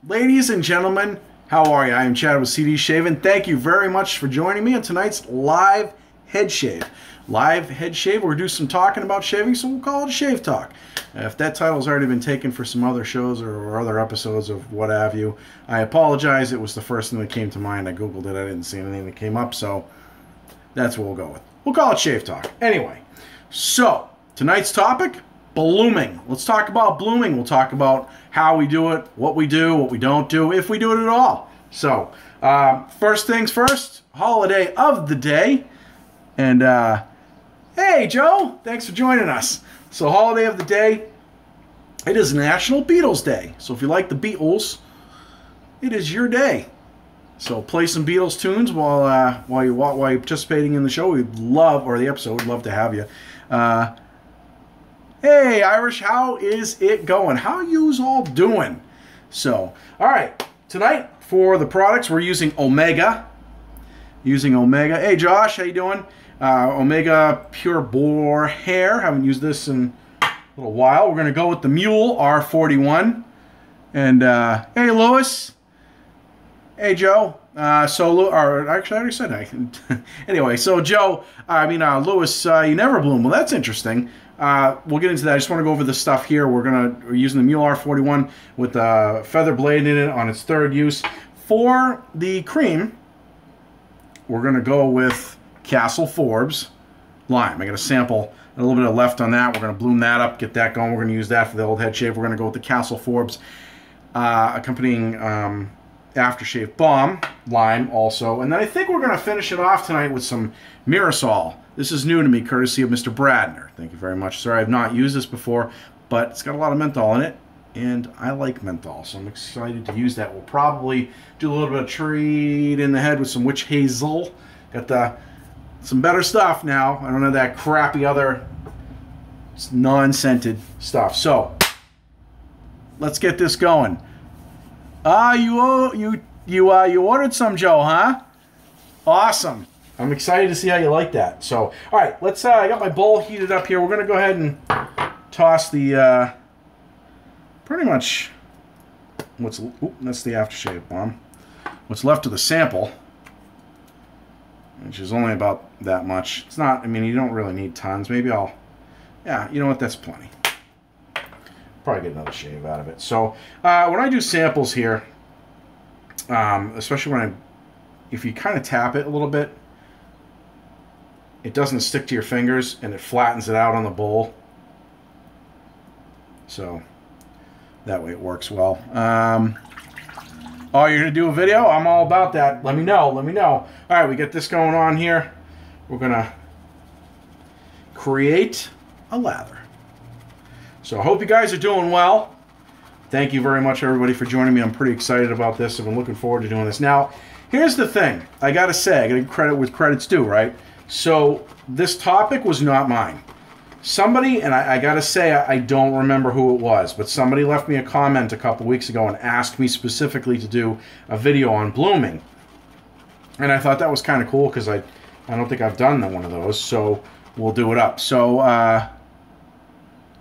Ladies and gentlemen, how are you? I am Chad with CD Shaving. Thank you very much for joining me on tonight's live head shave. Live head shave, we're going to do some talking about shaving, so we'll call it a shave talk. If that title's already been taken for some other shows or other episodes of what have you, I apologize. It was the first thing that came to mind. I Googled it. I didn't see anything that came up, so that's what we'll go with. We'll call it shave talk. Anyway, so tonight's topic, blooming. Let's talk about blooming. We'll talk about how we do it, what we don't do, if we do it at all. So, first things first, holiday of the day. And, hey, Joe, thanks for joining us. So, holiday of the day, it is National Beatles Day. So, if you like the Beatles, it is your day. So, play some Beatles tunes while you're participating in the show. We'd love, or the episode, we'd love to have you. Hey, Irish, how is it going? How yous all doing? So, all right, tonight for the products, we're using Omega. Hey, Josh, how you doing? Omega Pure Boar Hair. Haven't used this in a little while. We're going to go with the Mule R41. And, hey, Lewis. Hey, Joe. Actually, I already said that. Anyway, so Joe, Lewis, you never bloom. Well, that's interesting. We'll get into that. I just want to go over the stuff here. We're using the Mule R41 with a feather blade in it on its third use. For the cream, we're going to go with Castle Forbes Lime. I got a sample, a little bit of left on that. We're going to bloom that up, get that going. We're going to use that for the old head shave. We're going to go with the Castle Forbes accompanying aftershave balm lime also. And then I think we're going to finish it off tonight with some Mirasol. This is new to me, courtesy of Mr. Bradner. Thank you very much, sir. I've not used this before, but it's got a lot of menthol in it, and I like menthol, so I'm excited to use that. We'll probably do a little bit of treat in the head with some witch hazel. Got some better stuff now. I don't have that crappy other non-scented stuff. So let's get this going. You ordered some, Joe, huh? Awesome. I'm excited to see how you like that. So, all right, let's. I got my bowl heated up here. We're gonna go ahead and toss the pretty much that's the aftershave balm. What's left of the sample, which is only about that much. It's not. I mean, you don't really need tons. Maybe I'll. Yeah, you know what? That's plenty. Probably get another shave out of it. So when I do samples here, especially if you kind of tap it a little bit, it doesn't stick to your fingers and it flattens it out on the bowl. So that way it works well. Oh, you're gonna do a video? I'm all about that. Let me know. All right, we get this going on here. We're gonna create a lather. So I hope you guys are doing well. Thank you very much, everybody, for joining me. I'm pretty excited about this. I've been looking forward to doing this. Now, here's the thing. I got to say, I got to give credit with credit's due, right? So this topic was not mine. Somebody, and I got to say, I don't remember who it was, but somebody left me a comment a couple weeks ago and asked me specifically to do a video on blooming. And I thought that was kind of cool because I don't think I've done one of those, so we'll do it up. So,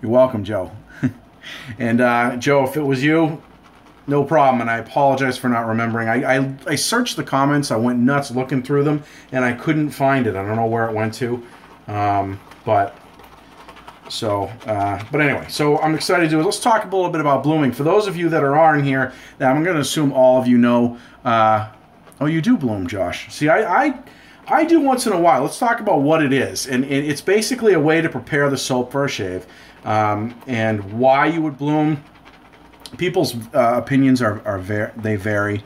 you're welcome, Joe. And Joe, if it was you, no problem. And I apologize for not remembering. I searched the comments. I went nuts looking through them, and I couldn't find it. I don't know where it went to. But anyway, so I'm excited to do it. Let's talk a little bit about blooming. For those of you that are on here, I'm going to assume all of you know. Oh, you do bloom, Josh. See, I do once in a while. Let's talk about what it is. And it's basically a way to prepare the soap for a shave. And why you would bloom. People's opinions they vary.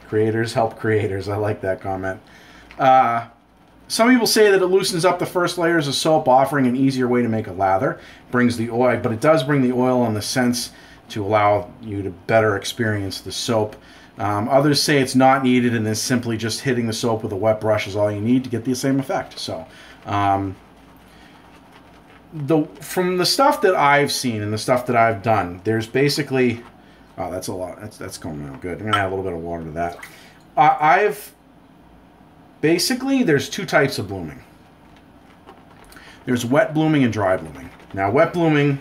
Creators help creators. I like that comment. Some people say that it loosens up the first layers of soap, offering an easier way to make a lather. Brings the oil, but it does bring the oil in the sense to allow you to better experience the soap. Others say it's not needed and is simply just hitting the soap with a wet brush is all you need to get the same effect. So, from the stuff that I've seen and the stuff that I've done, there's basically, oh, that's a lot. That's going out good. I'm gonna add a little bit of water to that. Basically, there's two types of blooming. There's wet blooming and dry blooming. Now, wet blooming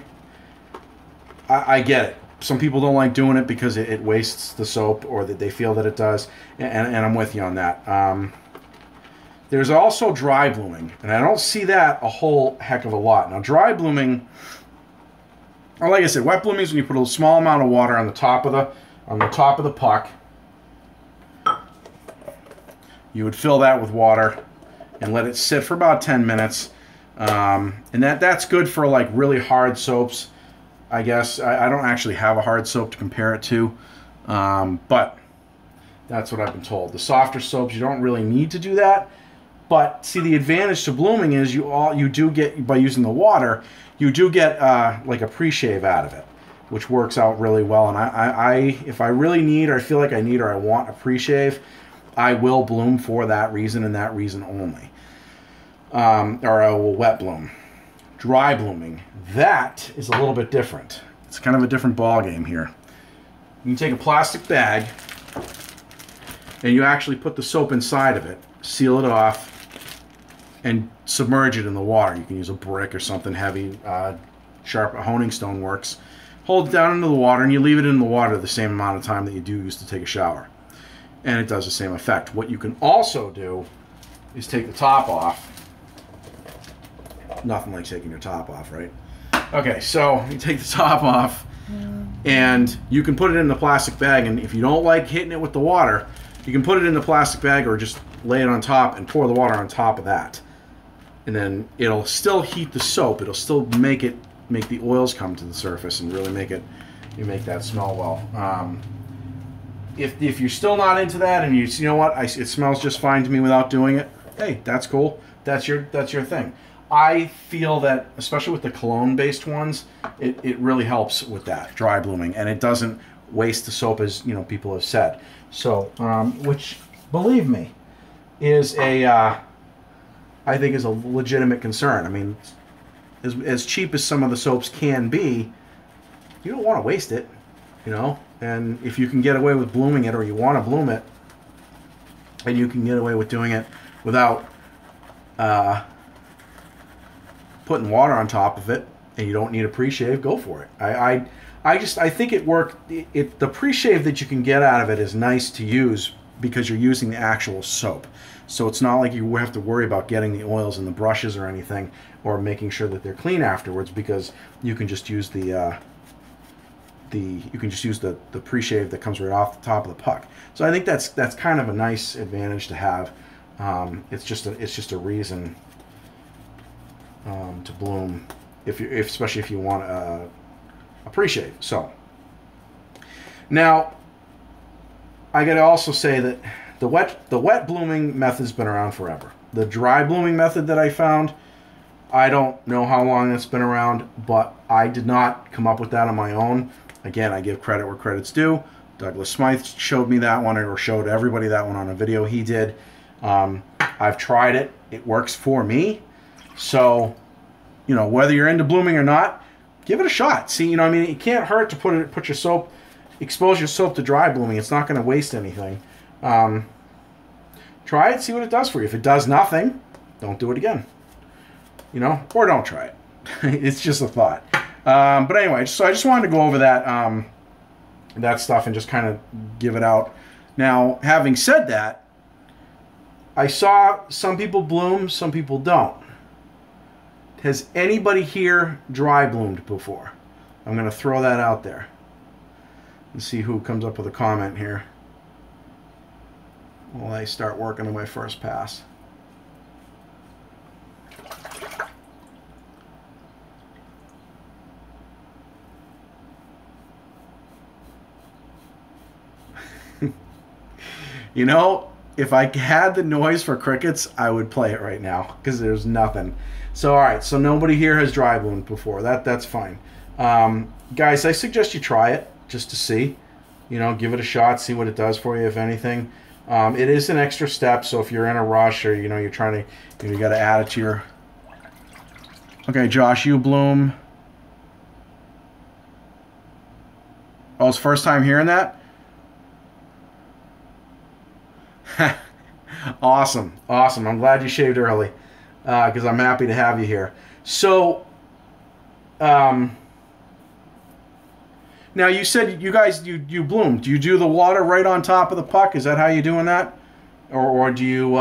I get it. Some people don't like doing it because it wastes the soap, or that they feel that it does, and I'm with you on that. There's also dry blooming, and I don't see that a whole heck of a lot. Now, dry blooming, or like I said, wet blooming is when you put a small amount of water on the top of the puck. You would fill that with water and let it sit for about 10 minutes. And that's good for like really hard soaps, I guess. I don't actually have a hard soap to compare it to, but that's what I've been told. The softer soaps, you don't really need to do that. But see, the advantage to blooming is you do get, by using the water, you do get like a pre-shave out of it, which works out really well. And if I really need, or I feel like I need, or I want a pre-shave, I will bloom for that reason and that reason only. Or I will wet bloom. Dry blooming, that is a little bit different. It's kind of a different ball game here. You can take a plastic bag and you actually put the soap inside of it, seal it off, and submerge it in the water. You can use a brick or something heavy, sharp, a honing stone works. Hold it down into the water and you leave it in the water the same amount of time that you do use to take a shower. And it does the same effect. What you can also do is take the top off. Nothing like taking your top off, right? Okay, so you take the top off, and you can put it in the plastic bag, and if you don't like hitting it with the water, you can put it in the plastic bag or just lay it on top and pour the water on top of that. And then it'll still heat the soap. It'll still make the oils come to the surface and really make that smell well. If you're still not into that, and you know what, it smells just fine to me without doing it, hey, that's cool. That's your thing. I feel that, especially with the cologne-based ones, it really helps with that dry blooming, and it doesn't waste the soap, as people have said. So, which, believe me, is I think is a legitimate concern. I mean, as cheap as some of the soaps can be, you don't want to waste it, And if you can get away with blooming it, or you want to bloom it, and you can get away with doing it without putting water on top of it, and you don't need a pre-shave, go for it. I think it worked. The pre-shave that you can get out of it is nice to use because you're using the actual soap. So it's not like you have to worry about getting the oils in the brushes or anything, or making sure that they're clean afterwards, because you can just use the pre-shave that comes right off the top of the puck. So I think that's kind of a nice advantage to have. It's just a reason to bloom, especially if you want a pre-shave. So now I got to also say that the wet blooming method's been around forever. The dry blooming method that I found, I don't know how long it's been around, but I did not come up with that on my own. Again, I give credit where credit's due. Douglas Smythe showed me that one, or showed everybody that one on a video he did. I've tried it. It works for me. So, whether you're into blooming or not, give it a shot. See, it can't hurt to expose your soap to dry blooming. It's not going to waste anything. Try it, see what it does for you. If it does nothing, don't do it again. Or don't try it. It's just a thought. But anyway, so I just wanted to go over that stuff and just kind of give it out. Now, having said that, I saw some people bloom, some people don't. Has anybody here dry bloomed before? I'm going to throw that out there and see who comes up with a comment here while I start working on my first pass. If I had the noise for crickets, I would play it right now, because there's nothing. So, all right, so nobody here has dry bloomed before. That's fine. Guys, I suggest you try it just to see. Give it a shot, see what it does for you, if anything. It is an extra step, so if you're in a rush, or you're trying to, you got to add it to your. Okay, Josh, you bloom. Oh, it's first time hearing that? Awesome. I'm glad you shaved early, because I'm happy to have you here. So, Now you said you guys you bloom. Do you do the water right on top of the puck? Is that how you're doing that, or do you?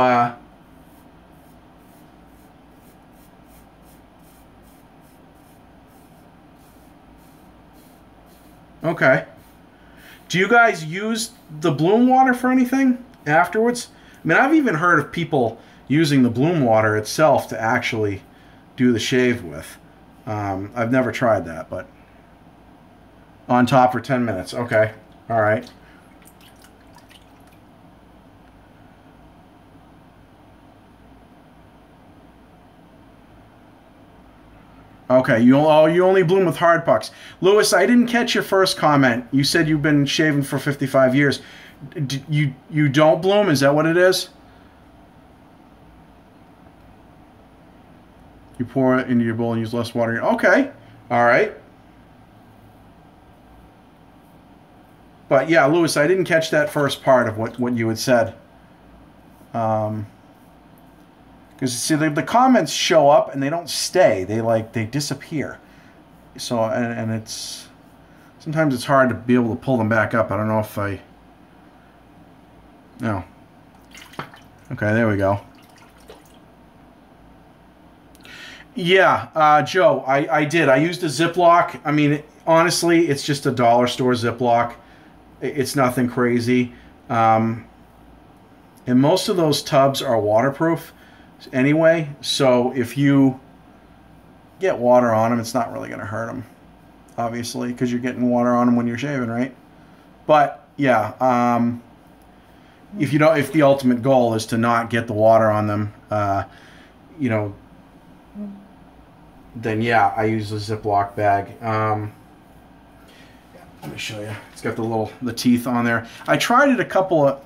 Okay. Do you guys use the bloom water for anything afterwards? I mean, I've even heard of people using the bloom water itself to actually do the shave with. I've never tried that, but on top for 10 minutes. Okay. All right. Okay, you only bloom with hard pucks. Lewis, I didn't catch your first comment. You said you've been shaving for 55 years. You don't bloom? Is that what it is? You pour it into your bowl and use less water. Okay, all right. But yeah, Lewis, I didn't catch that first part of what you had said. Because see, the comments show up and they don't stay. They disappear. So and it's sometimes it's hard to be able to pull them back up. I don't know if I. No. Okay, there we go. Yeah, Joe, I did. I used a Ziploc. I mean, honestly, it's just a dollar store Ziploc. It's nothing crazy. And most of those tubs are waterproof anyway, so if you get water on them, it's not really going to hurt them, obviously, because you're getting water on them when you're shaving, right? But yeah, if the ultimate goal is to not get the water on them, you know, then yeah, I use a Ziploc bag. Let me show you. It's got the teeth on there. I tried it a couple of.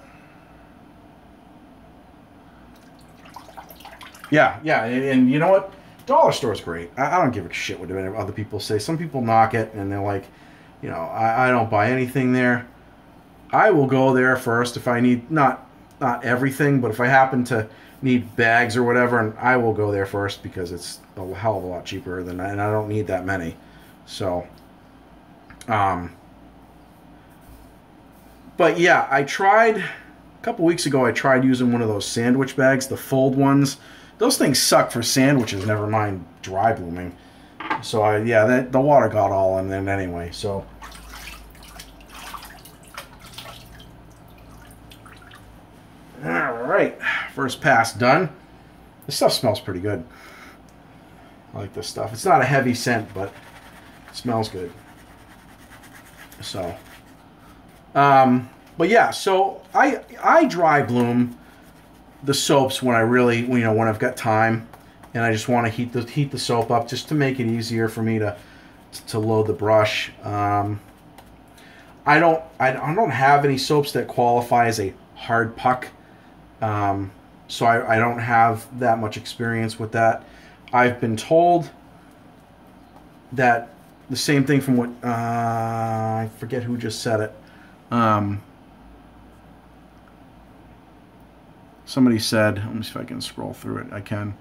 Yeah, and you know what? Dollar store's great. I don't give a shit what other people say. Some people knock it, and they're like, you know, I don't buy anything there. I will go there first if I need, not everything, but if I happen to need bags or whatever, and I will go there first because it's a hell of a lot cheaper and I don't need that many. So, but yeah, I tried, a couple weeks ago, I tried using one of those sandwich bags, the fold ones. Those things suck for sandwiches, never mind dry blooming. So the water got all in them anyway. So all right, first pass done. This stuff smells pretty good. I like this stuff. It's not a heavy scent, but it smells good. So, but yeah, so I dry bloom the soaps when I really, when I've got time, and I just want to heat the soap up just to make it easier for me to load the brush. I don't have any soaps that qualify as a hard puck, so I don't have that much experience with that. I've been told that the same thing from what I forget who just said it. Somebody said, let me see if I can scroll through it. I can.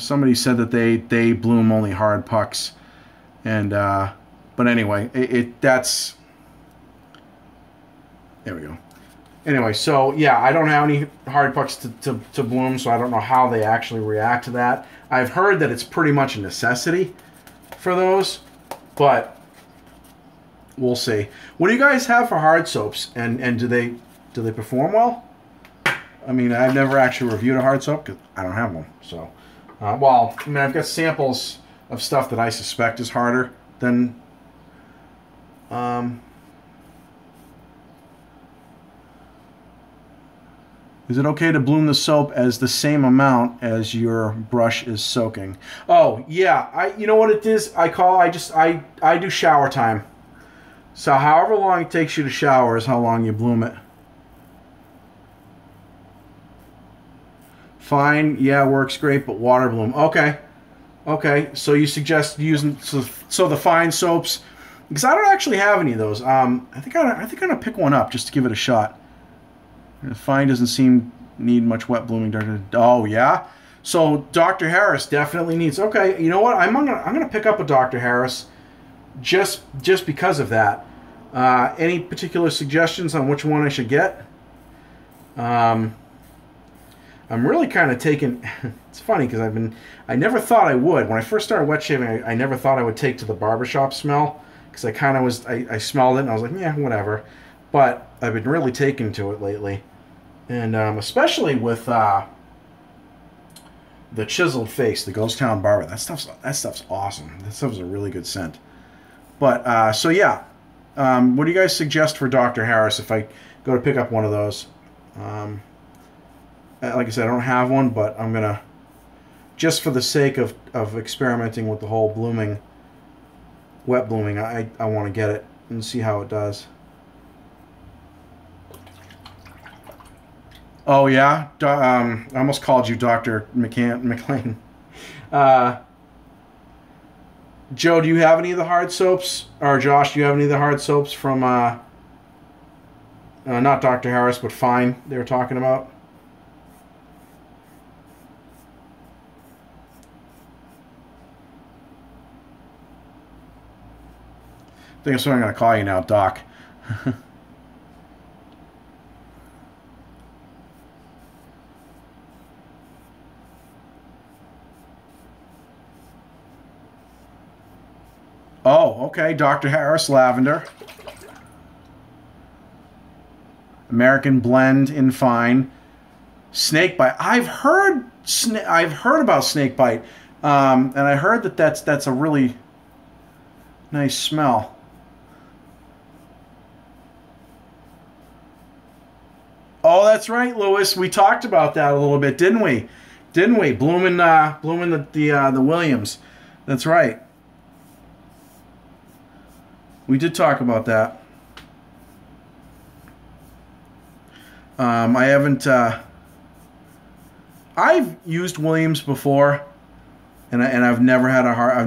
Somebody said that they bloom only hard pucks, and but anyway, that's there we go. Anyway, so yeah, I don't have any hard pucks to bloom, so I don't know how they actually react to that. I've heard that it's pretty much a necessity for those. But we'll see. What do you guys have for hard soaps, and do they perform well? I mean, I've never actually reviewed a hard soap because I don't have one. So, well, I mean, I've got samples of stuff that I suspect is harder than. Is it okay to bloom the soap as the same amount as your brush is soaking? Oh, yeah. You know what it is? I do shower time. So however long it takes you to shower is how long you bloom it. Fine. Yeah, works great, but water bloom. Okay. Okay. So you suggest using so the fine soaps, because I don't actually have any of those. I think I'm gonna pick one up just to give it a shot. The fine doesn't seem need much wet blooming. Oh yeah. So Dr. Harris definitely needs. Okay, you know what? I'm gonna pick up a Dr. Harris, just because of that. Any particular suggestions on which one I should get? I'm really kind of taking. It's funny because I never thought I would. When I first started wet shaving, I never thought I would take to the barbershop smell, because I kind of was. I smelled it and I was like, yeah, whatever. But I've been really taking to it lately, and especially with the chiseled face, the Ghost Town Barber. That stuff's awesome. That stuff's a really good scent. But so yeah, what do you guys suggest for Dr. Harris if I go to pick up one of those? Like I said, I don't have one, but I'm gonna, just for the sake of experimenting with the whole blooming, wet blooming, I want to get it and see how it does. Oh yeah, I almost called you Dr. McLean. Joe, do you have any of the hard soaps? Or Josh, do you have any of the hard soaps from not Dr. Harris, but Fine they were talking about? I think that's what I'm going to call you now, Doc. Oh, okay. Dr. Harris Lavender. American Blend in Fine. Snakebite. I've heard about Snakebite, and I heard that that's a really nice smell. Oh, that's right, Lewis. We talked about that a little bit, didn't we? Didn't we? Blooming the Williams. That's right. We did talk about that. I haven't. I've used Williams before, and I've never had a hard. I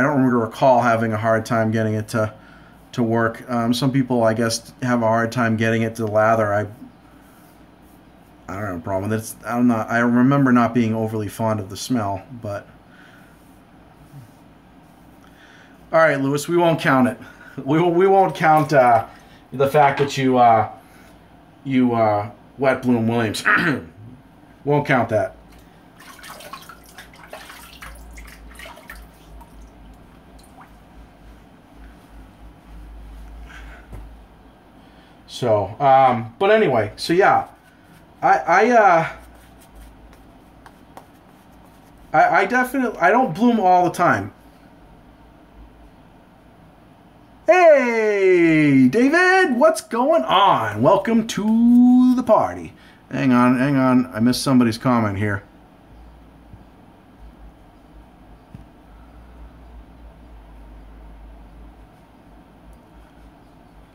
don't recall having a hard time getting it to work. Some people, I guess, have a hard time getting it to lather. I don't have a problem with it. I remember not being overly fond of the smell, but. All right, Lewis, we won't count it. We won't count the fact that you wet bloom Williams. Won't count that. So, but anyway, so yeah, I definitely, I don't bloom all the time. Hey, David, what's going on? Welcome to the party. Hang on. I missed somebody's comment here.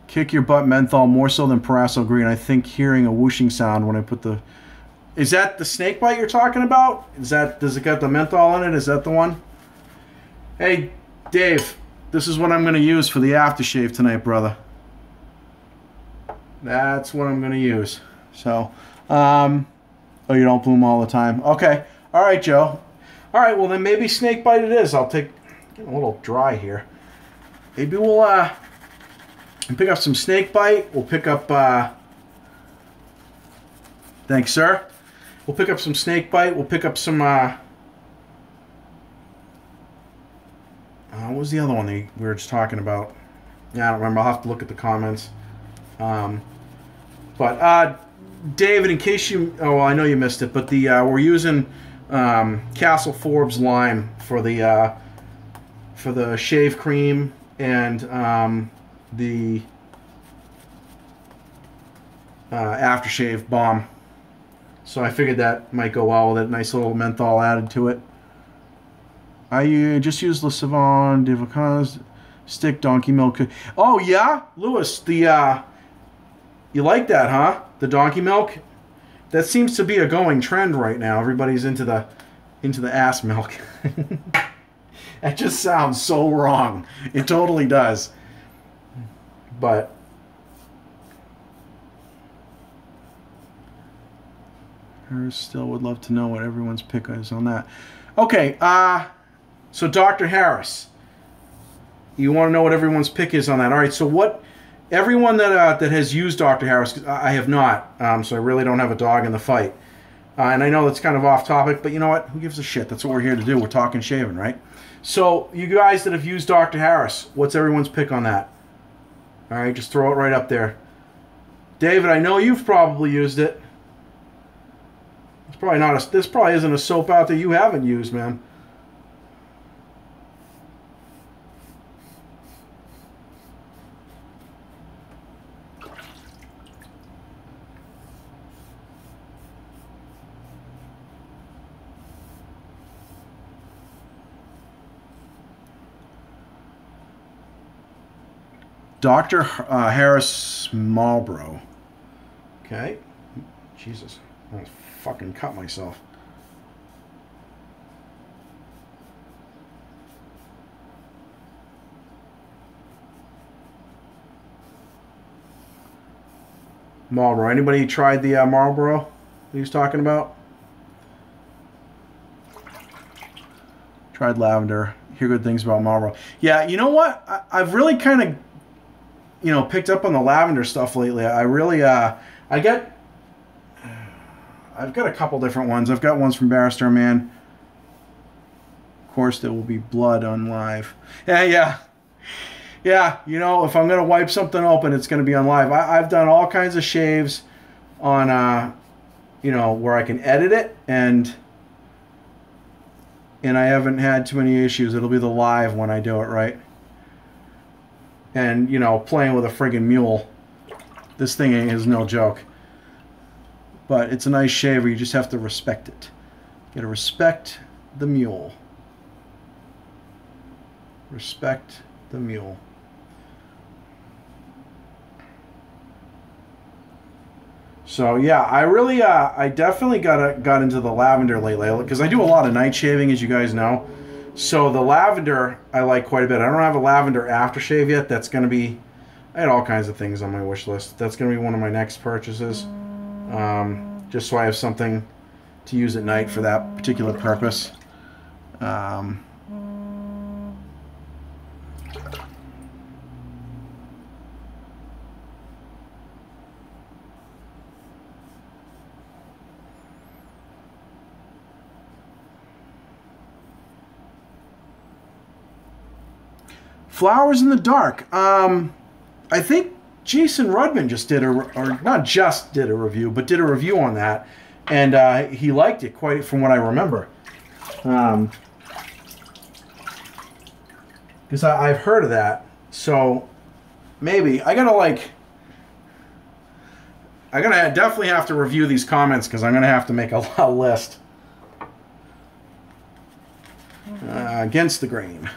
Kick your butt menthol more so than Paraso Green. I think hearing a whooshing sound when I put the... Is that the Snakebite you're talking about? Does it got the menthol in it? Is that the one? Hey, Dave. This is what I'm going to use for the aftershave tonight, brother. That's what I'm going to use. So, oh, you don't bloom all the time. Okay. All right, Joe. All right, well, then maybe Snakebite it is. I'll take... Getting a little dry here. Maybe we'll pick up some Snakebite. We'll pick up... Thanks, sir. We'll pick up some Snakebite. We'll pick up some... what was the other one we were just talking about? Yeah, I don't remember. I'll have to look at the comments. But David, in case you... Oh, well, I know you missed it, but we're using Castle Forbes Lime for the shave cream and the aftershave balm. So I figured that might go well with it. Nice little menthol added to it. I just used Le Savon de Vacances stick donkey milk. Oh yeah, Lewis, the you like that, huh? The donkey milk. That seems to be a going trend right now. Everybody's into the ass milk. That just sounds so wrong. It totally does. But Still would love to know what everyone's pick is on that. Okay, so Dr. Harris, you want to know what everyone's pick is on that. All right, so what everyone that has used Dr. Harris, 'cause I have not, so I really don't have a dog in the fight. And I know that's kind of off topic, but you know what? Who gives a shit? That's what we're here to do. We're talking shaving, right? So you guys that have used Dr. Harris, what's everyone's pick on that? All right, just throw it right up there. David, I know you've probably used it. It's probably not. This probably isn't a soap out there you haven't used, man. Dr. Harris Marlboro. Okay. Jesus. I almost fucking cut myself. Marlboro. Anybody tried the Marlboro that he was talking about? Tried lavender. Hear good things about Marlboro. Yeah, you know what? I've really kind of, you know, picked up on the lavender stuff lately. I really, I've got a couple different ones. I've got ones from Barrister Man. Of course, there will be blood on live. Yeah. You know, if I'm gonna wipe something open, it's gonna be on live. I've done all kinds of shaves on, you know, where I can edit it, and I haven't had too many issues. It'll be the live when I do it, right? And, you know, playing with a friggin' mule. This thing is no joke. But it's a nice shaver. You just have to respect it. You gotta respect the mule. Respect the mule. So yeah, I really, I definitely got into the lavender lately because I do a lot of night shaving, as you guys know. So the lavender I like quite a bit. I don't have a lavender aftershave yet. That's going to be, I had all kinds of things on my wish list. That's going to be one of my next purchases. Just so I have something to use at night for that particular purpose. Flowers in the Dark. I think Jason Rudman just did or not just did a review, but did a review on that, and he liked it quite, from what I remember. Because I've heard of that, so maybe I gotta definitely have to review these comments because I'm gonna have to make a list. Against the Grain.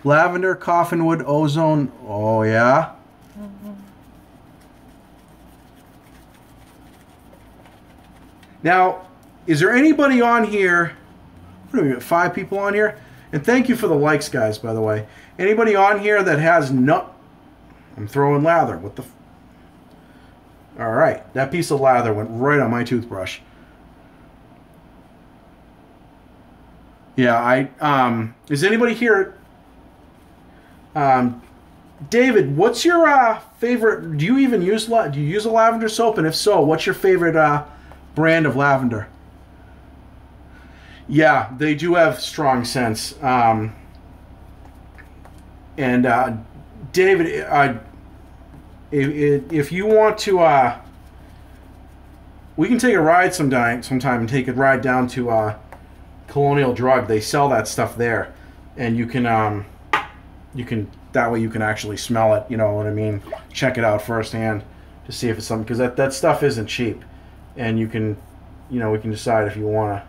Lavender, Coffinwood, Ozone. Oh, yeah? Now, is there anybody on here? What are we got, 5 people on here? And thank you for the likes, guys, by the way. Anybody on here that has I'm throwing lather. What the... All right. That piece of lather went right on my toothbrush. Yeah, is anybody here... David, what's your favorite? Do you use a lavender soap? And if so, what's your favorite brand of lavender? Yeah, they do have strong scents. David, if you want to, we can take a ride sometime and take a ride down to Colonial Drug. They sell that stuff there, and you can that way you can actually smell it, you know what I mean? Check it out firsthand to see if it's something, because that stuff isn't cheap, and you can, you know, we can decide if you want to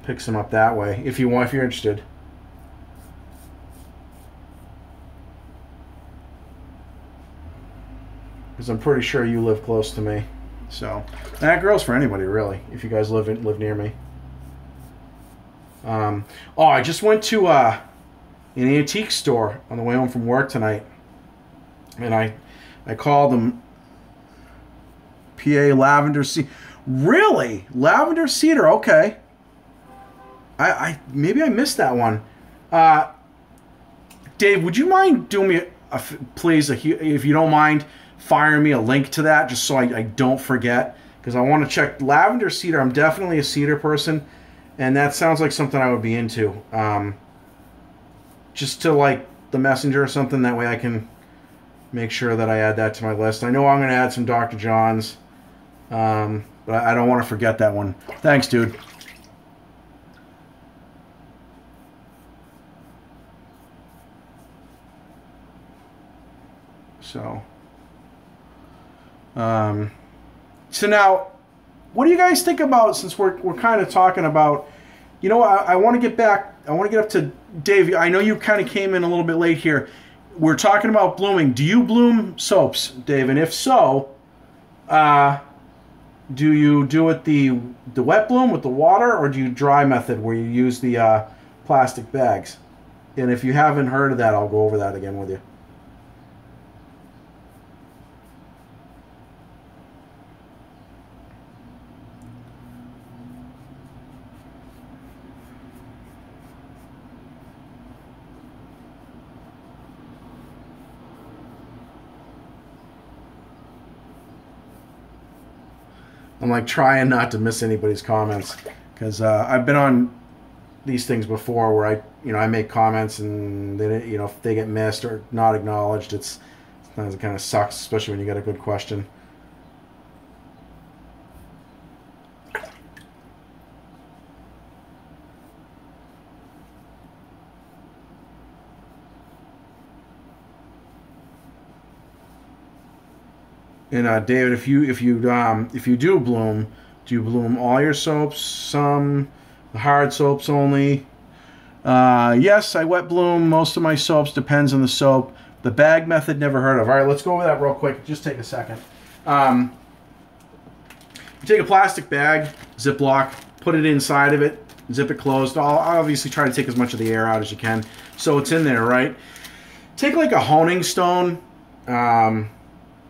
pick some up that way if you're interested. Because I'm pretty sure you live close to me, so that goes for anybody really. If you guys live near me. Oh, I just went to an antique store on the way home from work tonight, and I called them PA Lavender. See, Really? Lavender cedar, okay. I maybe I missed that one. Dave, would you mind doing me, please, if you don't mind, firing me a link to that just so I don't forget? Because I want to check lavender cedar. I'm definitely a cedar person, and that sounds like something I would be into. Just to like the messenger or something. That way I can make sure that I add that to my list. I know I'm going to add some Dr. John's, but I don't want to forget that one. Thanks, dude. So, so now, what do you guys think about, since we're kind of talking about, you know, I want to get back, I want to get up to Dave. I know you kind of came in a little bit late here. We're talking about blooming. Do you bloom soaps, Dave? And if so, do you do it the wet bloom with the water, or do you dry method where you use the plastic bags? And if you haven't heard of that, I'll go over that again with you. I'm like trying not to miss anybody's comments, because I've been on these things before where I make comments and they, if they get missed or not acknowledged, sometimes it kind of sucks, especially when you get a good question. And David, if you do bloom, do you bloom all your soaps? Some hard soaps only? Yes, I wet bloom most of my soaps. Depends on the soap. The bag method, never heard of. All right, let's go over that real quick. Just take a second. You take a plastic bag, Ziploc, put it inside of it, zip it closed. I'll obviously try to take as much of the air out as you can, so it's in there, right? Take like a honing stone.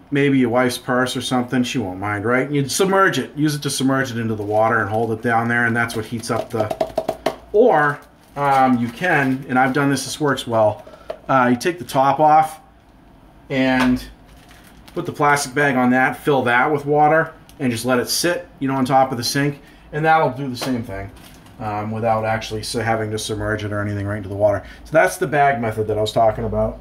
Maybe your wife's purse or something. She won't mind, right? You'd submerge it. Use it to submerge it into the water and hold it down there, and that's what heats up the... Or you can, and I've done this, this works well, you take the top off and put the plastic bag on that, fill that with water, and just let it sit, on top of the sink, and that'll do the same thing without actually having to submerge it or anything right into the water. So that's the bag method that I was talking about.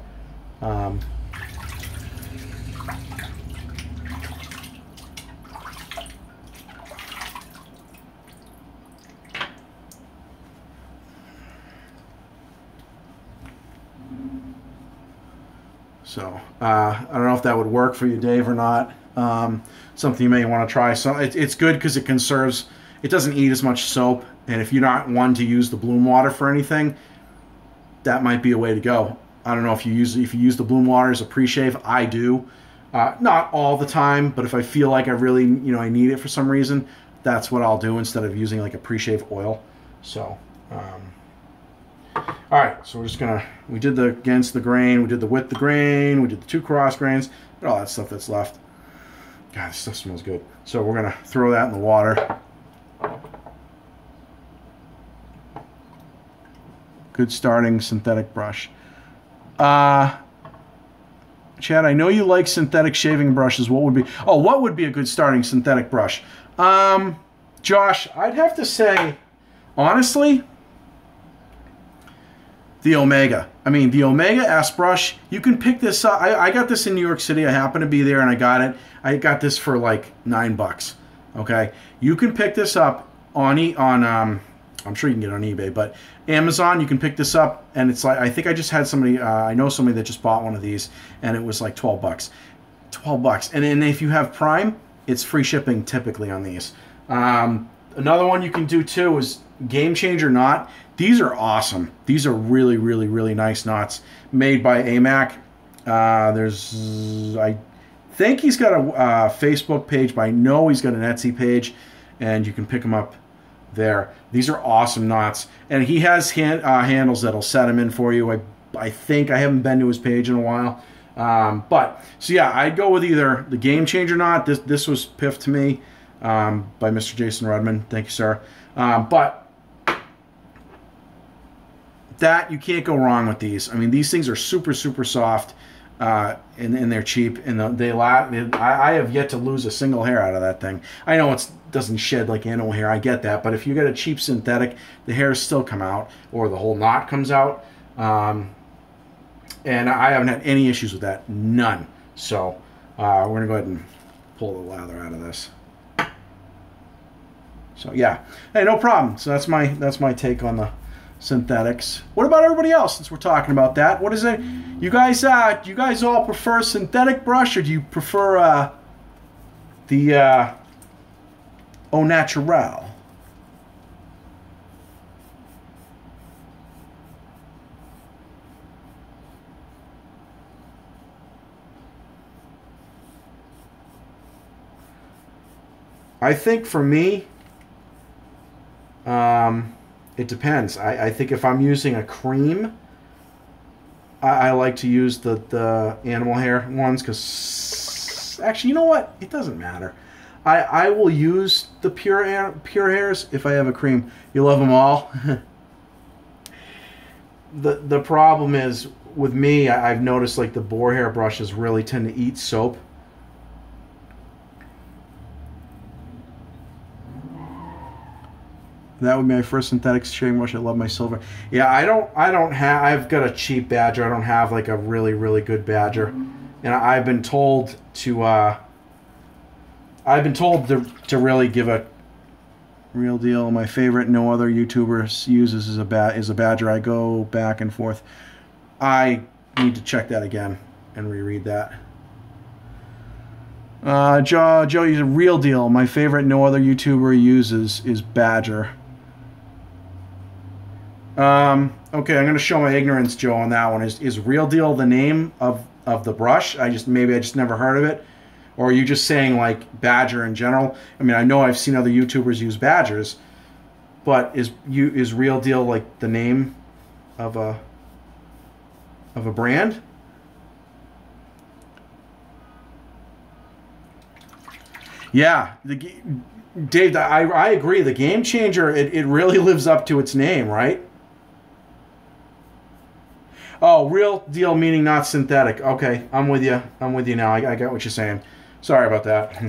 So I don't know if that would work for you, Dave, or not. Something you may want to try. So it's good because it conserves. It doesn't eat as much soap, and if you're not one to use the bloom water for anything, that might be a way to go. I don't know if you use the bloom water as a pre-shave. I do, not all the time, but if I feel like I really I need it for some reason, that's what I'll do instead of using like a pre-shave oil. So. All right, so we did the against the grain, we did the with the grain, we did the 2 cross grains, and all that stuff that's left. God, this stuff smells good. So we're gonna throw that in the water. Good starting synthetic brush. Chad, I know you like synthetic shaving brushes. What would be a good starting synthetic brush? Josh, I'd have to say, honestly, the Omega. I mean, the Omega S brush, you can pick this up. I got this in New York City. I happened to be there and I got it. I got this for like $9. Okay? You can pick this up on I'm sure you can get it on eBay, but Amazon, you can pick this up, and it's like, I think I just had somebody, I know somebody that just bought one of these, and it was like $12. $12. And then if you have Prime, it's free shipping typically on these. Another one you can do too is Game Changer knot. These are awesome. These are really, really, really nice knots made by AMAC. I think he's got a Facebook page, but I know he's got an Etsy page, and you can pick them up there. These are awesome knots, and he has handles that'll set them in for you. I think I haven't been to his page in a while, but so yeah, I'd go with either the Game Changer knot. This was piff to me. by Mr. Jason Rudman. Thank you, sir. But that, you can't go wrong with these. I mean, these things are super, super soft, and they're cheap, and I have yet to lose a single hair out of that thing. I know it doesn't shed like animal hair, I get that, but if you get a cheap synthetic, the hairs still come out, or the whole knot comes out, and I haven't had any issues with that, none. So we're gonna go ahead and pull the lather out of this. So yeah, hey, no problem. So that's my take on the synthetics. What about everybody else? Since we're talking about that, what is it? You guys, do you guys all prefer synthetic brush, or do you prefer the au naturel? I think for me, it depends. I think if I'm using a cream, I like to use the animal hair ones, because actually, you know what? It doesn't matter. I will use the pure hairs if I have a cream. You love them all. The problem is with me, I've noticed like the boar hair brushes really tend to eat soap. That would be my first synthetic shaving brush. I love my silver. Yeah, I don't have. I've got a cheap Badger. I don't have like a really, really good Badger, and I've been told to. I've been told to really give a real deal. My favorite, no other YouTuber uses is a Badger. I go back and forth. I need to check that again and reread that. Joe, you're a real deal. My favorite, no other YouTuber uses is Badger. Okay, I'm gonna show my ignorance, Joe, on that one. Is Real Deal the name of the brush? Maybe I just never heard of it, or are you just saying like Badger in general? I mean, I know I've seen other YouTubers use Badgers, but is Real Deal like the name of a brand? Yeah, Dave, I agree. The Game Changer, it really lives up to its name, right? Oh, Real Deal meaning not synthetic. Okay, I'm with you. I'm with you now. I got what you're saying. Sorry about that.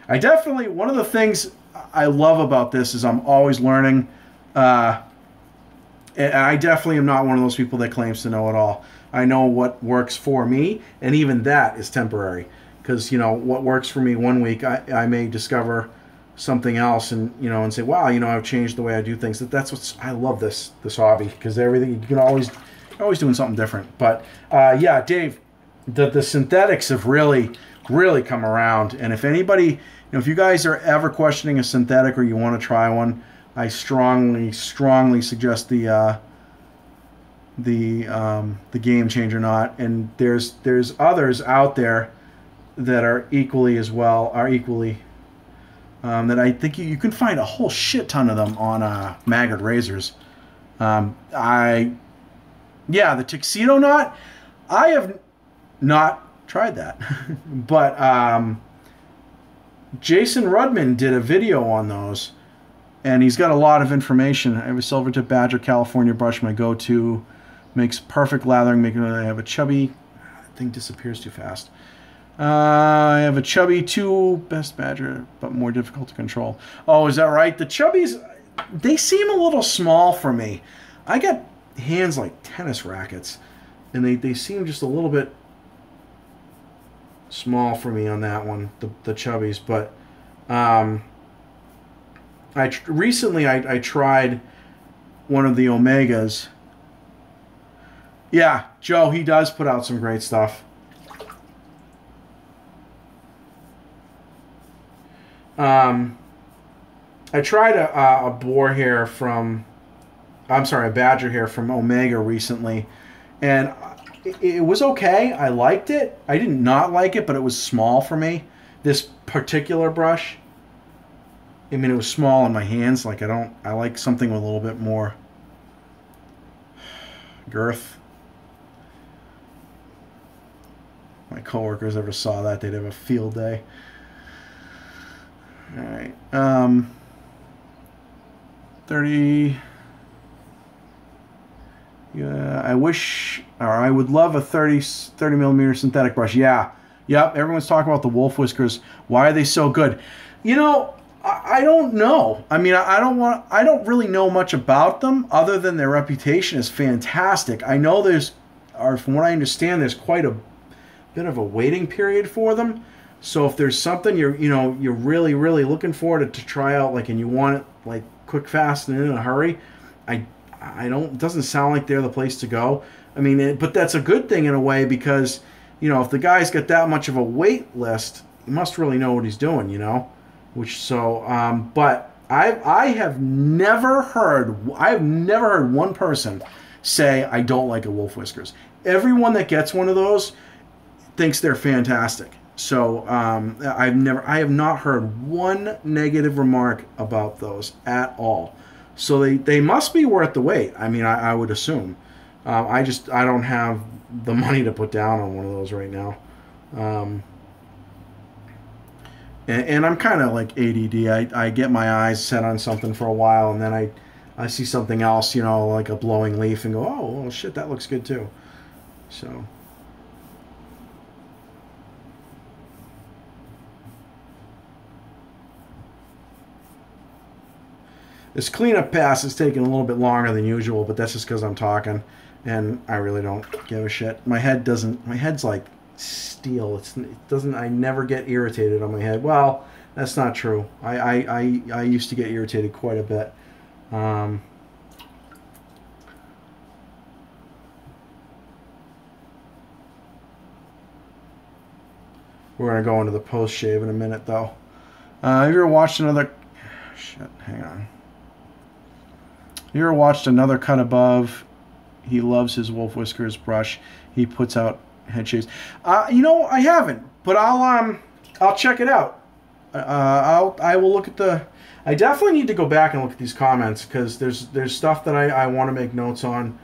I definitely, one of the things I love about this is I'm always learning. And I definitely am not one of those people that claims to know it all. I know what works for me, and even that is temporary. Because, you know, what works for me one week, I may discover something else and, you know, and say, wow, you know, I've changed the way I do things. That's what's, I love this hobby, because everything, you can always doing something different. But, yeah, Dave, the synthetics have really, really come around. And if anybody, you know, if you guys are ever questioning a synthetic or you want to try one, I strongly, strongly suggest the Game Changer knot. And there's others out there that are equally that I think you can find a whole shit ton of them on Maggard razors. Yeah, the tuxedo knot, I have not tried that. But Jason Rudman did a video on those, and he's got a lot of information. I have a Silvertip Badger California brush, my go-to. Makes perfect lathering. I have a chubby... That thing disappears too fast. I have a chubby 2 best Badger, but more difficult to control. Oh, is that right? The chubbies, they seem a little small for me. I got hands like tennis rackets, and they seem just a little bit small for me on that one, the chubbies. But recently I tried one of the Omegas. Yeah, Joe, he does put out some great stuff. I tried a boar hair from, I'm sorry, a Badger hair from Omega recently, and it was okay. I liked it. I did not like it, but it was small for me. This particular brush, I mean, it was small in my hands. Like, I like something with a little bit more girth. My coworkers ever saw that, they'd have a field day. All right. 30. Yeah, I wish, or I would love a 30 millimeter synthetic brush. Yeah. Yep. Everyone's talking about the wolf whiskers. Why are they so good? You know, I don't know. I mean, I don't really know much about them other than their reputation is fantastic. I know from what I understand, there's quite a bit of a waiting period for them. So if there's something you're really, really looking for to try out, like, and you want it like quick, fast, and in a hurry, it doesn't sound like they're the place to go. I mean, but that's a good thing in a way because, if the guy's got that much of a wait list, he must really know what he's doing, but I have never heard one person say I don't like a wolf whiskers. Everyone that gets one of those thinks they're fantastic. So I have not heard one negative remark about those at all. So they must be worth the wait. I mean, I would assume. I don't have the money to put down on one of those right now. And I'm kind of like ADD. I get my eyes set on something for a while, and then I see something else, like a blowing leaf, and go, oh, well, shit, that looks good too. So. This cleanup pass is taking a little bit longer than usual, but that's just because I'm talking, and I really don't give a shit. My head's like steel. I never get irritated on my head. Well, that's not true. I used to get irritated quite a bit. We're going to go into the post shave in a minute, though. Have you ever watched another... Shit, hang on. You ever watched Another Cut Above? He loves his wolf whiskers brush. He puts out head shaves. I haven't, but I'll check it out. I will look at the... I definitely need to go back and look at these comments because there's stuff that I want to make notes on.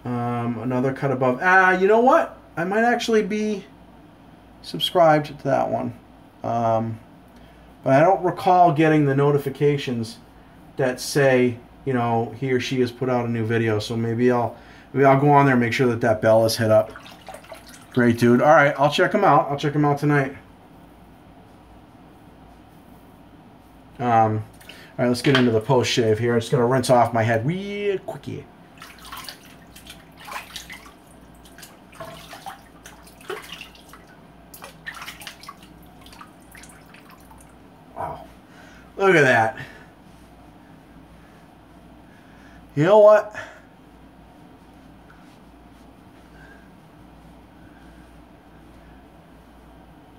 Another Cut Above. You know what? I might actually be subscribed to that one. But I don't recall getting the notifications that say, he or she has put out a new video. So maybe I'll go on there and make sure that bell is hit up. Great, dude. All right, I'll check them out. I'll check them out tonight. All right, let's get into the post shave here. I'm just gonna rinse off my head real quickie. Wow, look at that. You know what?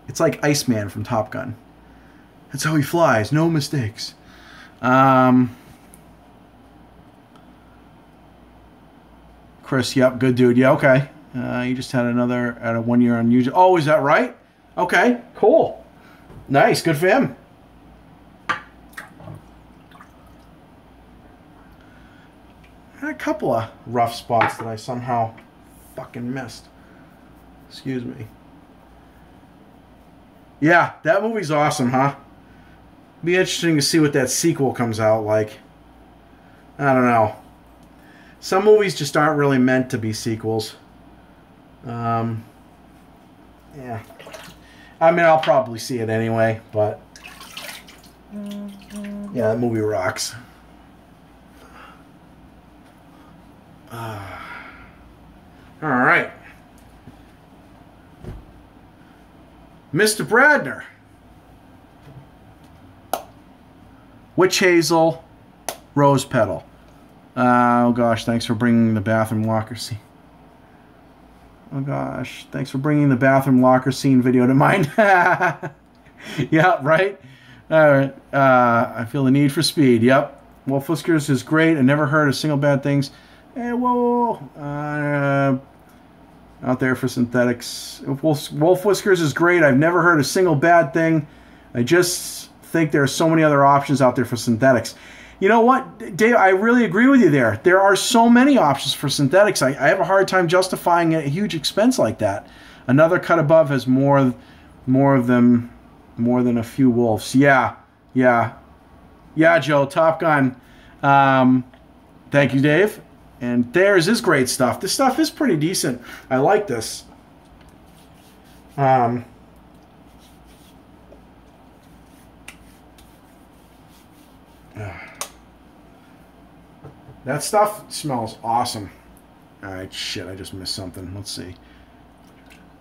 It's like Iceman from Top Gun. That's how he flies. No mistakes. Chris, yep, good dude. Yeah, okay. You just had a 1 year on YouTube. Oh, is that right? Okay, cool. Nice, good for him. I had a couple of rough spots that I somehow fucking missed. Excuse me. Yeah, that movie's awesome, huh? Be interesting to see what that sequel comes out like. I don't know. Some movies just aren't really meant to be sequels. Yeah. I mean, I'll probably see it anyway, but... yeah, that movie rocks. Alright. Mr. Bradner. Witch Hazel, Rose Petal. Oh gosh, thanks for bringing the bathroom locker scene. Oh gosh, thanks for bringing the bathroom locker scene video to mind. Yeah, right? Alright, I feel the need for speed. Yep. Wolf Whiskers is great. I never heard a single bad things. Whoa. Out there for synthetics. Wolf Whiskers is great. I've never heard a single bad thing. I just think there are so many other options out there for synthetics. You know what, Dave? I really agree with you there. There are so many options for synthetics. I have a hard time justifying a huge expense like that. Another Cut Above has more of them, more than a few wolves. Yeah, Yeah. Yeah, Joe, Top Gun. Thank you, Dave. And theirs is great stuff. This stuff is pretty decent. I like this. Um, that stuff smells awesome. All right, shit, I just missed something. Let's see.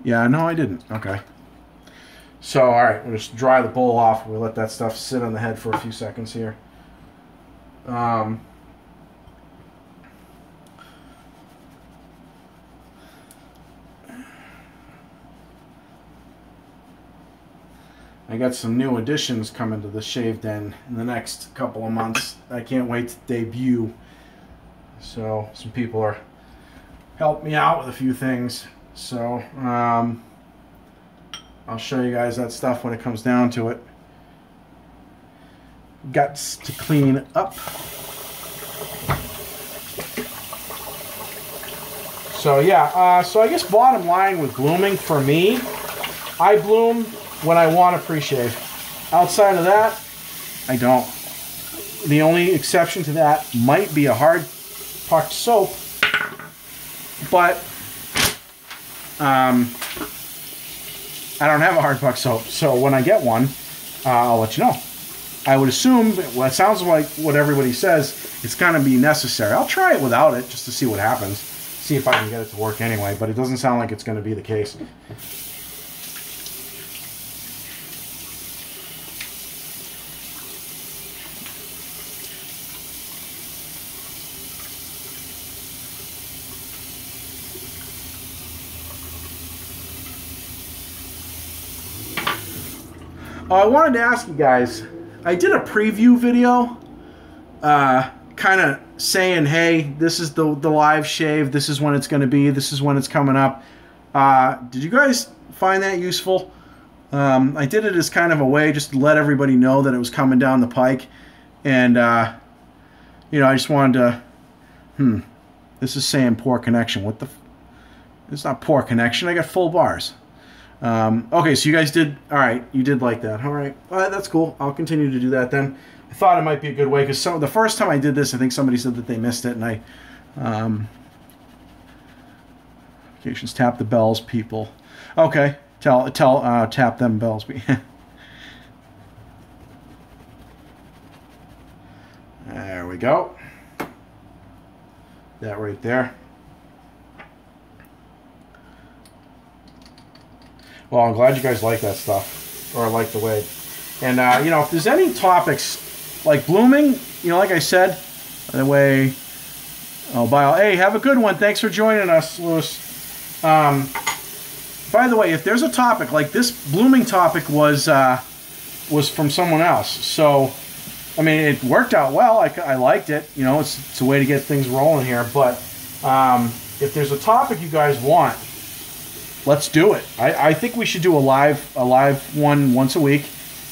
Yeah, no, I didn't. Okay. So, all right, we'll just dry the bowl off. We'll let that stuff sit on the head for a few seconds here. I got some new additions coming to the Shave Den in the next couple of months. I can't wait to debut. So some people are helping me out with a few things. So I'll show you guys that stuff when it comes down to it. Guts to clean up. So yeah, so I guess bottom line with blooming for me, I bloom when I want to pre-shave. Outside of that, I don't. The only exception to that might be a hard pucked soap, but I don't have a hard puck soap, so when I get one, I'll let you know. I would assume, well, it sounds like what everybody says, it's going to be necessary. I'll try it without it just to see what happens. See if I can get it to work anyway, but it doesn't sound like it's going to be the case. I wanted to ask you guys, I did a preview video kind of saying, hey, this is the live shave, this is when it's going to be, this is when it's coming up. Did you guys find that useful? I did it as kind of a way just to let everybody know that it was coming down the pike. And, you know, I just wanted to, this is saying poor connection. What the, it's not poor connection, I got full bars. Okay, so you guys did, all right, you did like that. All right, that's cool. I'll continue to do that then. I thought it might be a good way, because the first time I did this, I think somebody said that they missed it, and I, notifications, tap the bells, people. Okay, tap them bells. There we go. That right there. Well, I'm glad you guys like that stuff, or like the way. And, you know, if there's any topics, like blooming, you know, like I said, by the way, oh, bye. Hey, have a good one. Thanks for joining us, Louis. By the way, if there's a topic, like this blooming topic was from someone else. So, I mean, it worked out well. I liked it. You know, it's a way to get things rolling here. But if there's a topic you guys want, let's do it. I think we should do a live one once a week,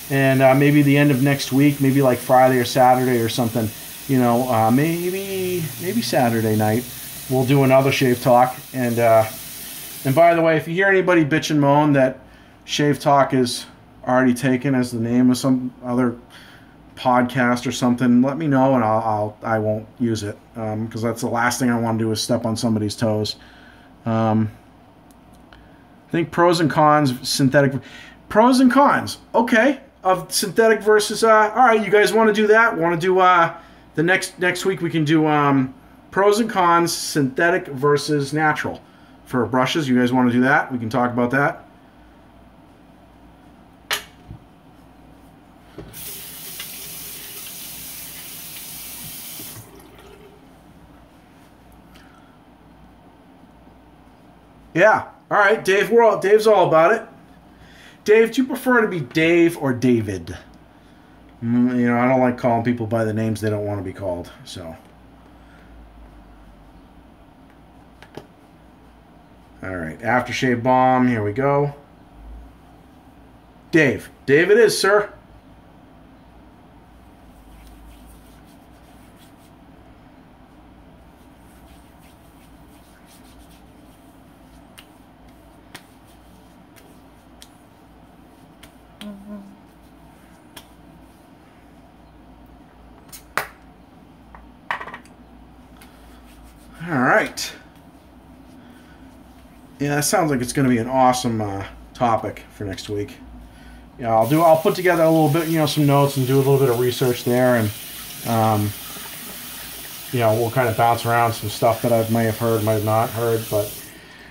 and maybe the end of next week, maybe like Friday or Saturday or something. You know, maybe Saturday night, we'll do another Shave Talk. And by the way, if you hear anybody bitch and moan that Shave Talk is already taken as the name of some other podcast or something, let me know, and I won't use it, because that's the last thing I want to do is step on somebody's toes. I think pros and cons, synthetic. Pros and cons, okay, of synthetic versus. All right, you guys want to do that? Want to do the next week? We can do pros and cons, synthetic versus natural for brushes. You guys want to do that? We can talk about that. Yeah. All right, Dave. Dave's all about it. Dave, do you prefer to be Dave or David? You know, I don't like calling people by the names they don't want to be called. So. All right, aftershave bomb. Here we go. Dave. Dave it is, sir. All right. Yeah, that sounds like it's going to be an awesome topic for next week. Yeah, I'll put together a little bit, some notes and do a little bit of research there, and we'll kind of bounce around some stuff that I may have heard, might have not heard. But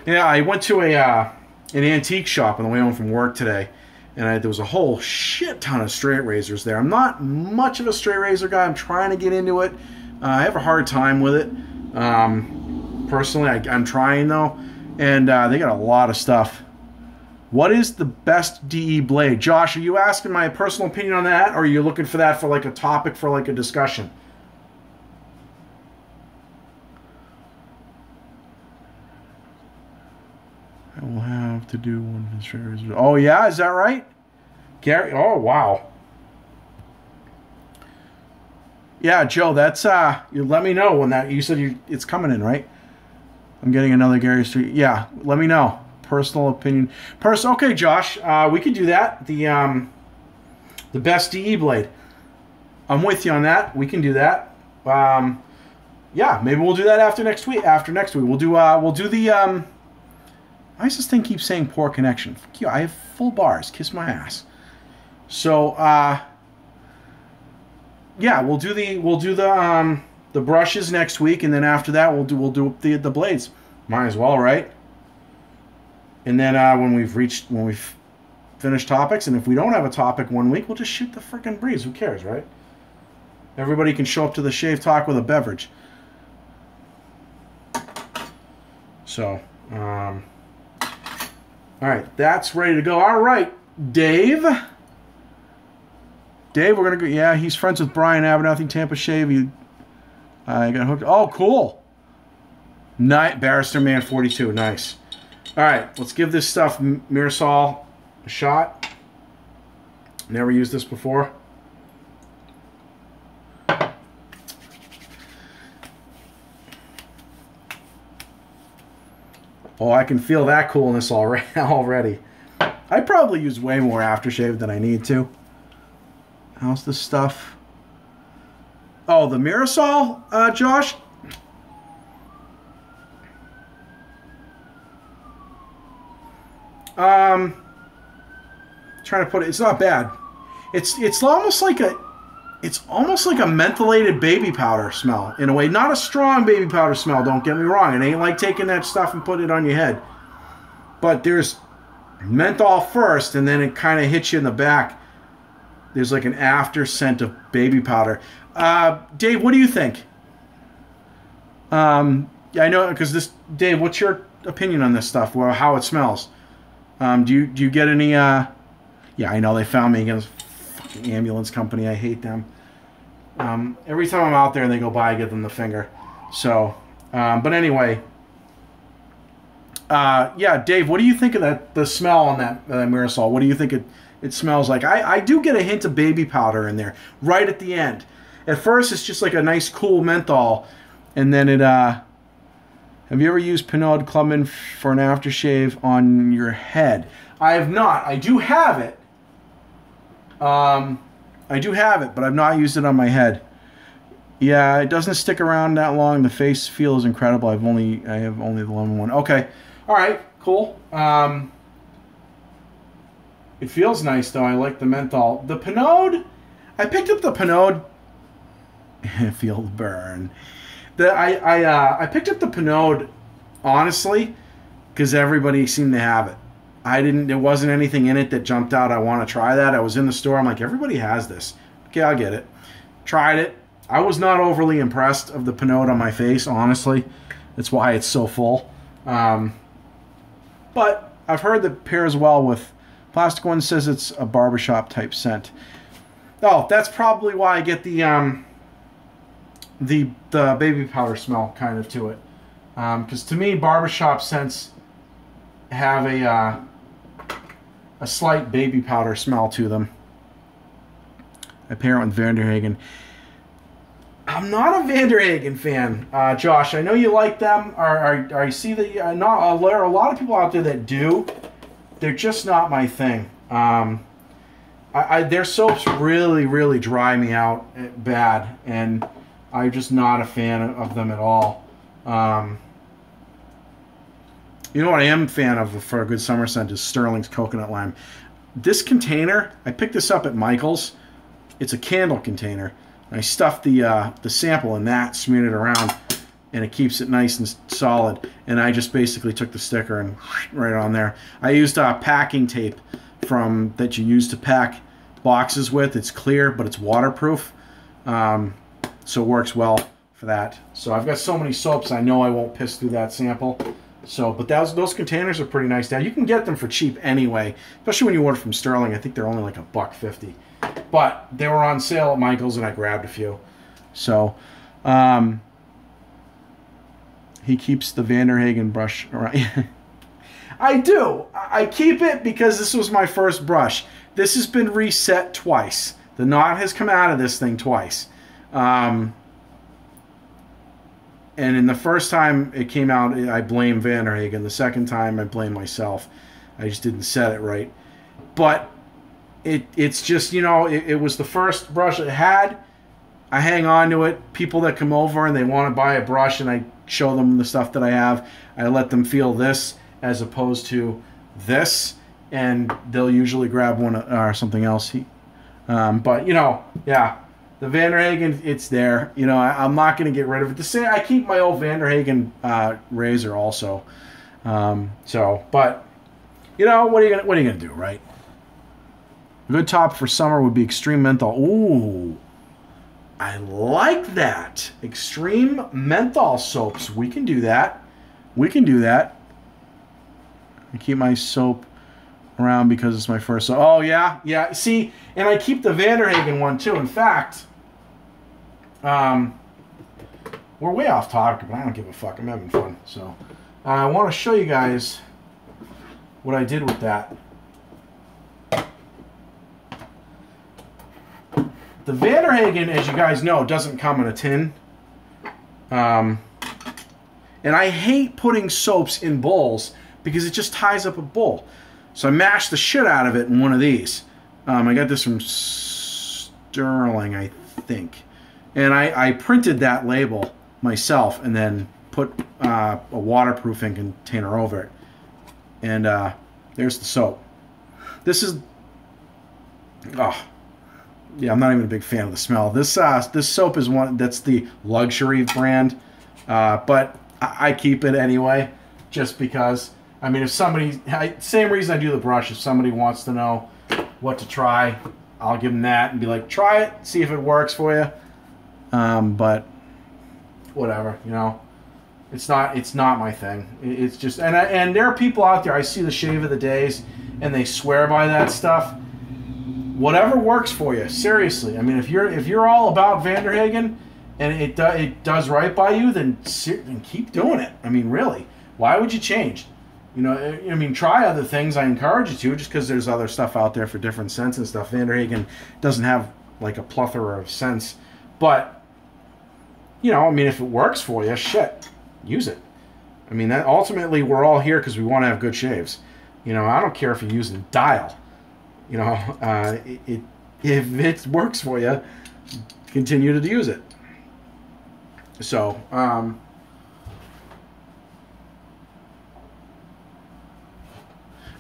yeah, I went to an antique shop on the way home from work today, and there was a whole shit ton of straight razors there. I'm not much of a straight razor guy. I'm trying to get into it. I have a hard time with it. Personally, I'm trying though, and they got a lot of stuff. What is the best DE blade? Josh, are you asking my personal opinion on that, or are you looking for that for like a topic for like a discussion? I will have to do one. Oh yeah, is that right? Gary, oh wow. Yeah, Joe, that's you let me know when that, you said it's coming in, right? I'm getting another Gary Street. Yeah, let me know. Personal opinion. Okay, Josh, we could do that. The best DE blade. I'm with you on that. We can do that. Yeah, maybe we'll do that after next week. We'll do the why does this thing keep saying poor connection? Fuck you, I have full bars. Kiss my ass. So yeah, we'll do the brushes next week, and then after that we'll do the blades. Might as well, right? And then when we've finished topics, and if we don't have a topic one week, we'll just shoot the frickin' breeze. Who cares, right? Everybody can show up to the Shave Talk with a beverage. So, all right, that's ready to go. All right, Dave. We're gonna go. Yeah, he's friends with Brian Abernathy, Tampa Shave. I got hooked. Oh, cool. Barrister Man 42. Nice. All right, let's give this stuff Mirasol a shot. Never used this before. Oh, I can feel that coolness already. I probably use way more aftershave than I need to. How's this stuff? Oh, the Mirasol, Josh? Trying to put it. It's not bad. It's almost like a mentholated baby powder smell in a way. Not a strong baby powder smell. Don't get me wrong. It ain't like taking that stuff and putting it on your head. But there's menthol first, and then it kind of hits you in the back. There's like an after scent of baby powder. Dave, what do you think? Yeah, I know, because Dave, what's your opinion on this stuff? Well, how it smells? Do you get any? Yeah, I know they found me against fucking ambulance company. I hate them. Every time I'm out there and they go by, I give them the finger. So, but anyway. Yeah, Dave, what do you think of the smell on that Mirasol? What do you think it smells like? I do get a hint of baby powder in there right at the end. At first, it's just like a nice, cool menthol, and then it. Have you ever used Pinot Clubman for an aftershave on your head? I have not. I do have it. But I've not used it on my head. Yeah, it doesn't stick around that long. The face feel is incredible. I have only the lemon one. Okay. All right. Cool. It feels nice though. I like the menthol. The Pinot. I picked up the Pinot. Feel the burn. I picked up the Pinot honestly because everybody seemed to have it. There wasn't anything in it that jumped out. I want to try that. I was in the store. I'm like, everybody has this. Okay, I'll get it. Tried it. I was not overly impressed of the Pinot on my face, honestly. That's why it's so full. But I've heard that pairs well with Plastic One. Says it's a barbershop type scent. Oh, that's probably why I get the baby powder smell kind of to it. Because to me, barbershop scents have a slight baby powder smell to them. I pair it with Van der Hagen. I'm not a Van der Hagen fan, Josh. I know you like them. I see that there are a lot of people out there that do. They're just not my thing. Their soaps really, really dry me out bad, and I'm just not a fan of them at all. You know what I am a fan of for a good summer scent is Sterling's Coconut Lime. This container, I picked this up at Michael's. It's a candle container. I stuffed the sample in that, smeared it around, and it keeps it nice and solid. And I just basically took the sticker and right on there. I used packing tape that you use to pack boxes with. It's clear, but it's waterproof, so it works well for that. So I've got so many soaps, I know I won't piss through that sample. So, but those containers are pretty nice. Now you can get them for cheap anyway, especially when you order from Sterling. I think they're only like $1.50, but they were on sale at Michael's, and I grabbed a few. So, he keeps the Van der Hagen brush around. I do. I keep it because this was my first brush. This has been reset twice. The knot has come out of this thing twice. And in the first time it came out, I blame Van der Hagen. The second time, I blame myself. I just didn't set it right. But it's just, you know, it was the first brush it had. I hang on to it. People that come over and they want to buy a brush, and I show them the stuff that I have. I let them feel this as opposed to this, and they'll usually grab one or something else. But, you know, yeah. The Van der Hagen, it's there. You know, I'm not going to get rid of it. I keep my old Van der Hagen razor also. But you know, what are you gonna do, right? A good top for summer would be Extreme Menthol. Ooh, I like that. Extreme Menthol soaps. We can do that. We can do that. I keep my soap around because it's my first. So, oh yeah, yeah. See, and I keep the Van der Hagen one too. In fact. We're way off topic, but I don't give a fuck. I'm having fun. So, I want to show you guys what I did with that. The Van der Hagen, as you guys know, doesn't come in a tin. And I hate putting soaps in bowls because it just ties up a bowl. So I mashed the shit out of it in one of these. I got this from Sterling, I think. And I printed that label myself and then put a waterproofing container over it. And there's the soap. This is... Oh, yeah, I'm not even a big fan of the smell. This soap is one that's the luxury brand. But I keep it anyway, just because. I mean, if somebody... Same reason I do the brush. If somebody wants to know what to try, I'll give them that and be like, try it, see if it works for you. But whatever, you know, it's not my thing. It's just, and there are people out there, I see the shave of the days and they swear by that stuff. Whatever works for you, seriously. I mean, if you're all about Van der Hagen and it does right by you, then keep doing it. I mean, really, why would you change? You know, I mean, try other things. I encourage you to, just because there's other stuff out there for different scents and stuff. Van der Hagen doesn't have like a plethora of scents, but you know, I mean, if it works for you, shit, use it. I mean, that ultimately we're all here because we want to have good shaves. You know, I don't care if you're using Dial. You know, if it works for you, continue to use it. So,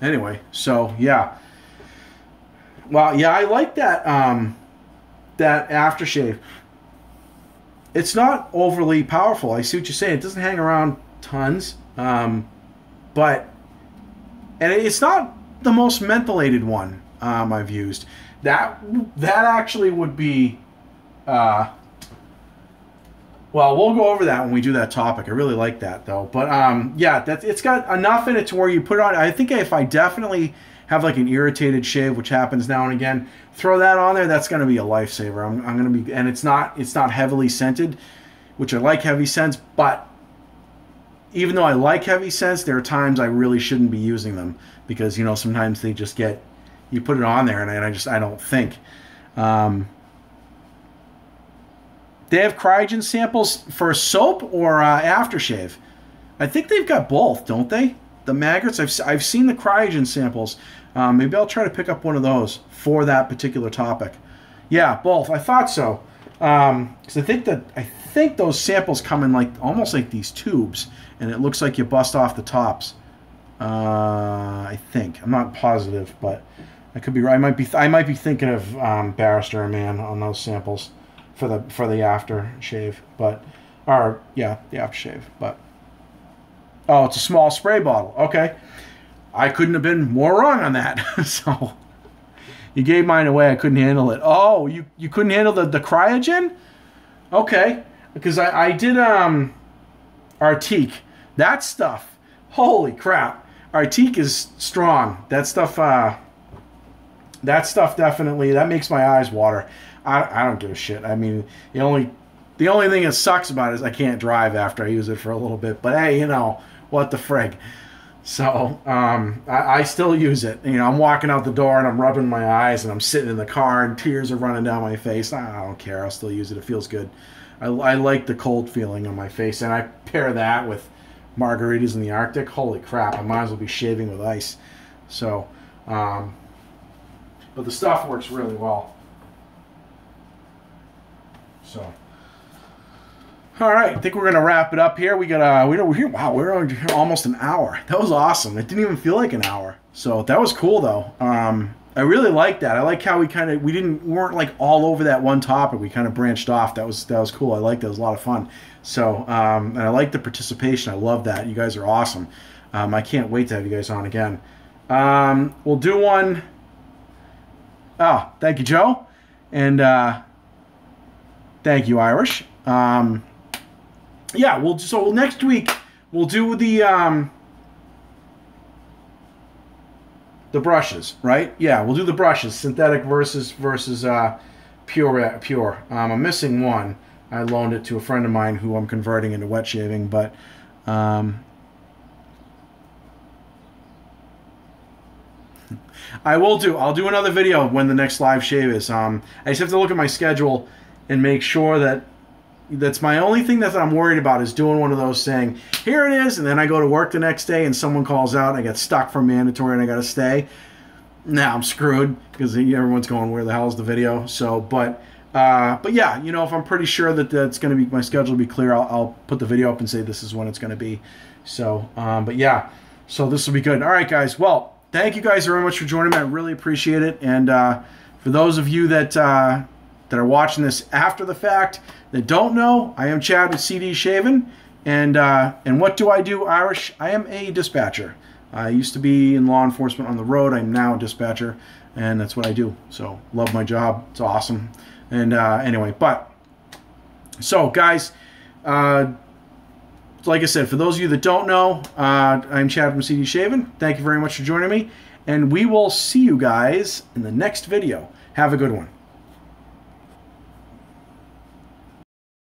anyway, so yeah. Well, yeah, I like that that aftershave. It's not overly powerful. I see what you're saying. It doesn't hang around tons, but and it's not the most mentholated one I've used. That actually would be. Well, we'll go over that when we do that topic. I really like that though. But yeah, it's got enough in it to where you put it on. I think if I definitely have like an irritated shave, which happens now and again, throw that on there. That's going to be a lifesaver. I'm going to be, and it's not heavily scented, which I like heavy scents. But even though I like heavy scents, there are times I really shouldn't be using them because, you know, sometimes they just get, you put it on there and I don't think. They have Cryogen samples for soap or aftershave. I think they've got both, don't they? The Maggard's. I've seen the Cryogen samples. Maybe I'll try to pick up one of those for that particular topic. Yeah, both. I thought so. Because I think those samples come in like almost like these tubes, and it looks like you bust off the tops. I think, I'm not positive, but I could be right. I might be thinking of Barrister and Mann on those samples for the aftershave, but yeah, the aftershave. But oh, it's a small spray bottle. Okay, I couldn't have been more wrong on that. So you gave mine away. I couldn't handle it. Oh, you couldn't handle the cryogen? Okay, because I did Artique. That stuff. Holy crap. Artique is strong. That stuff definitely, that makes my eyes water. I don't give a shit. I mean, the only thing that sucks about it is I can't drive after I use it for a little bit. But hey, you know, what the frig. So I still use it. You know, I'm walking out the door and I'm rubbing my eyes and I'm sitting in the car and tears are running down my face. I don't care. I'll still use it. It feels good. I like the cold feeling on my face, and I pair that with margaritas in the Arctic. Holy crap, I might as well be shaving with ice. So, but the stuff works really well. So, all right, I think we're gonna wrap it up here. We're here. Wow, we're on almost an hour. That was awesome. It didn't even feel like an hour. So that was cool though. I really like that. I like how we weren't like all over that one topic. We kind of branched off. That was cool. I liked it. It was a lot of fun. So, and I like the participation. I love that. You guys are awesome. I can't wait to have you guys on again. We'll do one. Oh, thank you, Joe. And thank you, Irish. Yeah, so next week we'll do the brushes, right? Yeah, we'll do the brushes, synthetic versus pure. I'm missing one. I loaned it to a friend of mine who I'm converting into wet shaving, but I'll do another video when the next live shave is. I just have to look at my schedule and make sure that's my only thing that I'm worried about, is doing one of those saying, here it is, and then I go to work the next day and someone calls out and I get stuck for mandatory and I got to stay. Now I'm screwed because everyone's going, where the hell is the video? So, but yeah, you know, if I'm pretty sure that that's going to be, my schedule will be clear, I'll put the video up and say this is when it's going to be. So, but yeah, so this will be good. All right, guys. Well, thank you guys very much for joining me. I really appreciate it. And for those of you that are watching this after the fact, that don't know, I am Chad with CD Shaving, and what do I do, Irish? I am a dispatcher. I used to be in law enforcement on the road. I'm now a dispatcher, and that's what I do. So, love my job. It's awesome. And anyway, so guys, like I said, for those of you that don't know, I'm Chad from CD Shaving. Thank you very much for joining me, and we will see you guys in the next video. Have a good one.